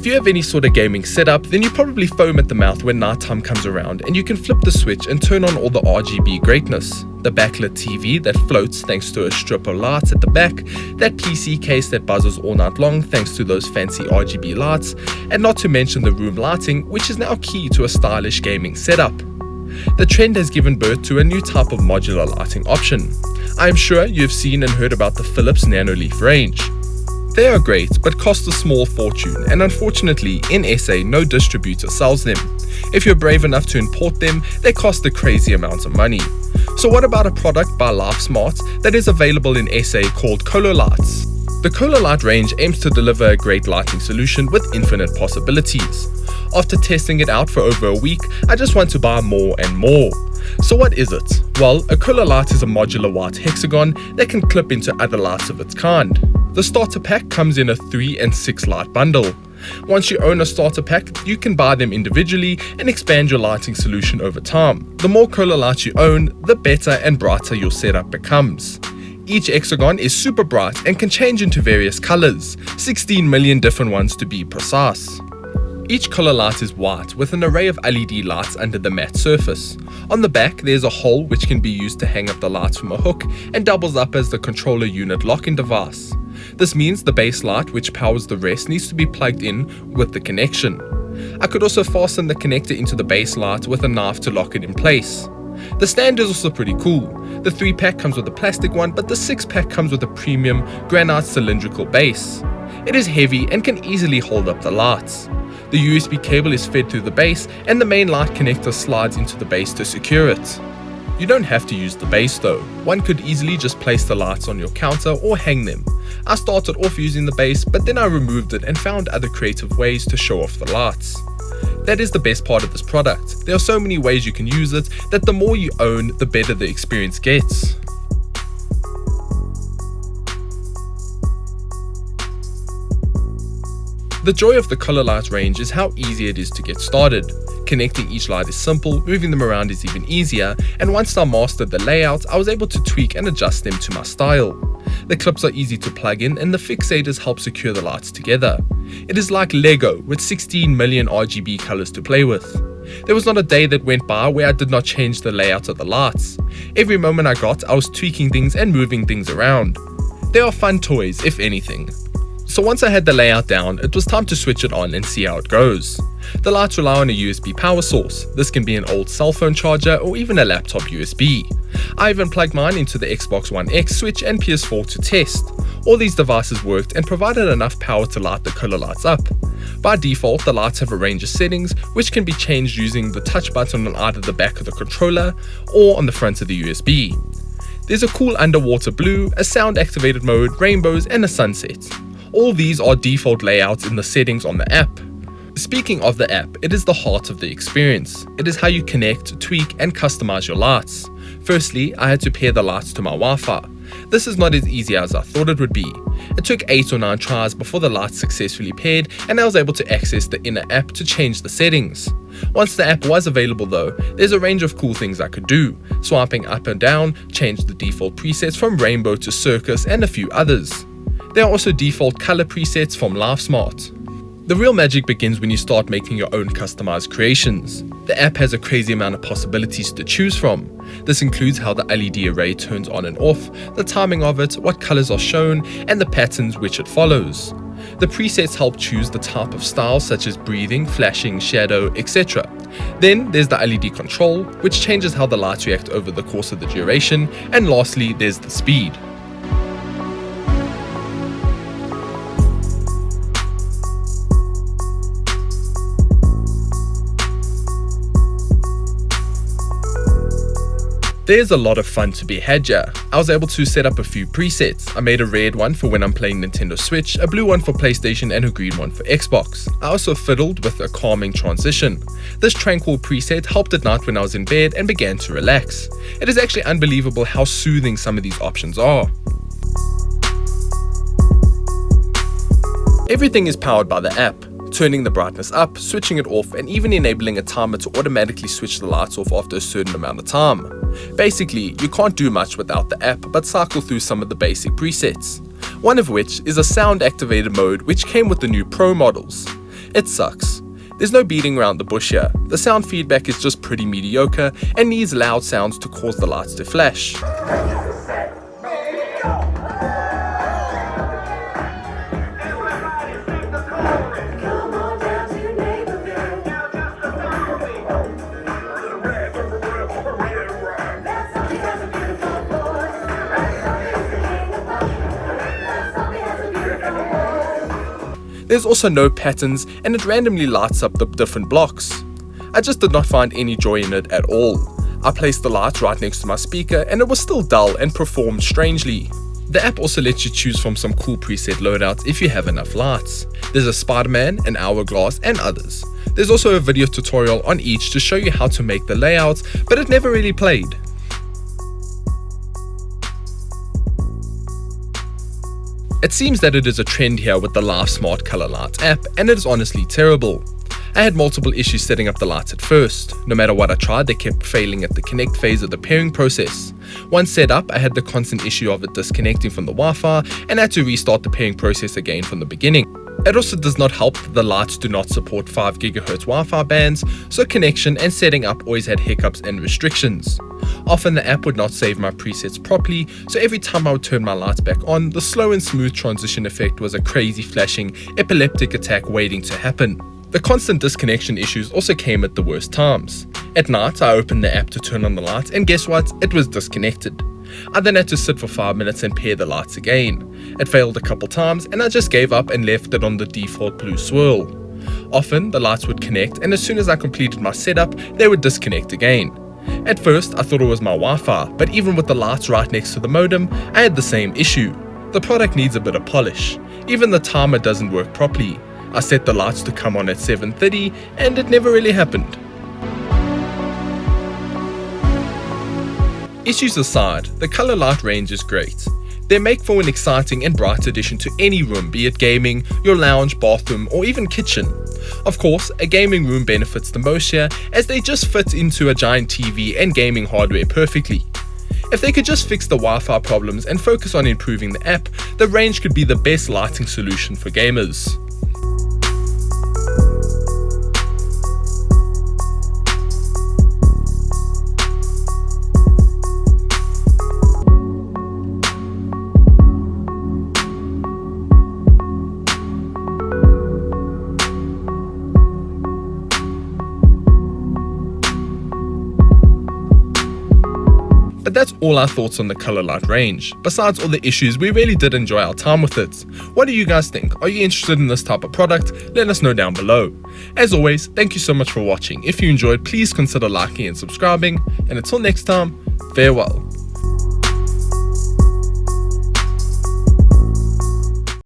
If you have any sort of gaming setup, then you probably foam at the mouth when nighttime comes around and you can flip the switch and turn on all the RGB greatness. The backlit TV that floats thanks to a strip of lights at the back, that PC case that buzzes all night long thanks to those fancy RGB lights, and not to mention the room lighting, which is now key to a stylish gaming setup. The trend has given birth to a new type of modular lighting option. I am sure you've seen and heard about the Philips NanoLeaf range. They are great but cost a small fortune, and unfortunately in SA no distributor sells them. If you're brave enough to import them, they cost a crazy amount of money. So what about a product by Lifesmart that is available in SA called ColoLights? The ColoLight range aims to deliver a great lighting solution with infinite possibilities. After testing it out for over a week, I just want to buy more and more. So what is it? Well, a ColoLight is a modular white hexagon that can clip into other lights of its kind. The starter pack comes in a 3 and 6 light bundle. Once you own a starter pack, you can buy them individually and expand your lighting solution over time. The more ColoLights you own, the better and brighter your setup becomes. Each hexagon is super bright and can change into various colors, 16 million different ones to be precise. Each ColoLight is white with an array of LED lights under the matte surface. On the back there's a hole which can be used to hang up the lights from a hook and doubles up as the controller unit lock-in device. This means the base light which powers the rest needs to be plugged in with the connection. I could also fasten the connector into the base light with a knife to lock it in place. The stand is also pretty cool. The 3-pack comes with a plastic one, but the 6-pack comes with a premium granite cylindrical base. It is heavy and can easily hold up the lights. The USB cable is fed through the base and the main light connector slides into the base to secure it. You don't have to use the base though. One could easily just place the lights on your counter or hang them. I started off using the base, but then I removed it and found other creative ways to show off the lights. That is the best part of this product. There are so many ways you can use it that the more you own, the better the experience gets. The joy of the ColoLight range is how easy it is to get started. Connecting each light is simple, moving them around is even easier, and once I mastered the layout, I was able to tweak and adjust them to my style. The clips are easy to plug in and the fixators help secure the lights together. It is like Lego with 16 million RGB colors to play with. There was not a day that went by where I did not change the layout of the lights. Every moment I got, I was tweaking things and moving things around. They are fun toys, if anything. So once I had the layout down, it was time to switch it on and see how it goes. The lights rely on a USB power source. This can be an old cell phone charger or even a laptop USB. I even plugged mine into the Xbox One X, Switch and PS4 to test. All these devices worked and provided enough power to light the ColoLights up. By default, the lights have a range of settings which can be changed using the touch button on either the back of the controller or on the front of the USB. There's a cool underwater blue, a sound activated mode, rainbows and a sunset. All these are default layouts in the settings on the app. Speaking of the app, it is the heart of the experience. It is how you connect, tweak and customize your lights. Firstly, I had to pair the lights to my Wi-Fi. This is not as easy as I thought it would be. It took 8 or 9 tries before the lights successfully paired and I was able to access the inner app to change the settings. Once the app was available though, there's a range of cool things I could do. Swiping up and down, change the default presets from rainbow to circus and a few others. There are also default color presets from Lifesmart. The real magic begins when you start making your own customized creations. The app has a crazy amount of possibilities to choose from. This includes how the LED array turns on and off, the timing of it, what colors are shown, and the patterns which it follows. The presets help choose the type of style such as breathing, flashing, shadow, etc. Then there's the LED control, which changes how the lights react over the course of the duration, and lastly there's the speed. There's a lot of fun to be had here. I was able to set up a few presets. I made a red one for when I'm playing Nintendo Switch, a blue one for PlayStation and a green one for Xbox. I also fiddled with a calming transition. This tranquil preset helped at night when I was in bed and began to relax. It is actually unbelievable how soothing some of these options are. Everything is powered by the app. Turning the brightness up, switching it off, and even enabling a timer to automatically switch the lights off after a certain amount of time. Basically, you can't do much without the app but cycle through some of the basic presets. One of which is a sound activated mode which came with the new Pro models. It sucks. There's no beating around the bush here. The sound feedback is just pretty mediocre and needs loud sounds to cause the lights to flash. There's also no patterns and it randomly lights up the different blocks. I just did not find any joy in it at all. I placed the light right next to my speaker and it was still dull and performed strangely. The app also lets you choose from some cool preset loadouts if you have enough lights. There's a Spider-Man, an hourglass and others. There's also a video tutorial on each to show you how to make the layouts, but it never really played. It seems that it is a trend here with the Lifesmart ColoLight app, and it is honestly terrible. I had multiple issues setting up the lights at first. No matter what I tried, they kept failing at the connect phase of the pairing process. Once set up, I had the constant issue of it disconnecting from the Wi-Fi and had to restart the pairing process again from the beginning. It also does not help that the lights do not support 5 GHz Wi-Fi bands, so connection and setting up always had hiccups and restrictions. Often the app would not save my presets properly, so every time I would turn my lights back on, the slow and smooth transition effect was a crazy flashing, epileptic attack waiting to happen. The constant disconnection issues also came at the worst times. At night, I opened the app to turn on the lights and guess what? It was disconnected. I then had to sit for 5 minutes and pair the lights again. It failed a couple times and I just gave up and left it on the default blue swirl. Often the lights would connect and as soon as I completed my setup, they would disconnect again. At first I thought it was my Wi-Fi, but even with the lights right next to the modem, I had the same issue. The product needs a bit of polish. Even the timer doesn't work properly. I set the lights to come on at 7:30 and it never really happened. Issues aside, the ColoLight range is great. They make for an exciting and bright addition to any room, be it gaming, your lounge, bathroom, or even kitchen. Of course, a gaming room benefits the most here as they just fit into a giant TV and gaming hardware perfectly. If they could just fix the Wi-Fi problems and focus on improving the app, the range could be the best lighting solution for gamers. But that's all our thoughts on the ColoLight range. Besides all the issues, we really did enjoy our time with it. What do you guys think? Are you interested in this type of product? Let us know down below. As always, thank you so much for watching. If you enjoyed, please consider liking and subscribing. And until next time, farewell.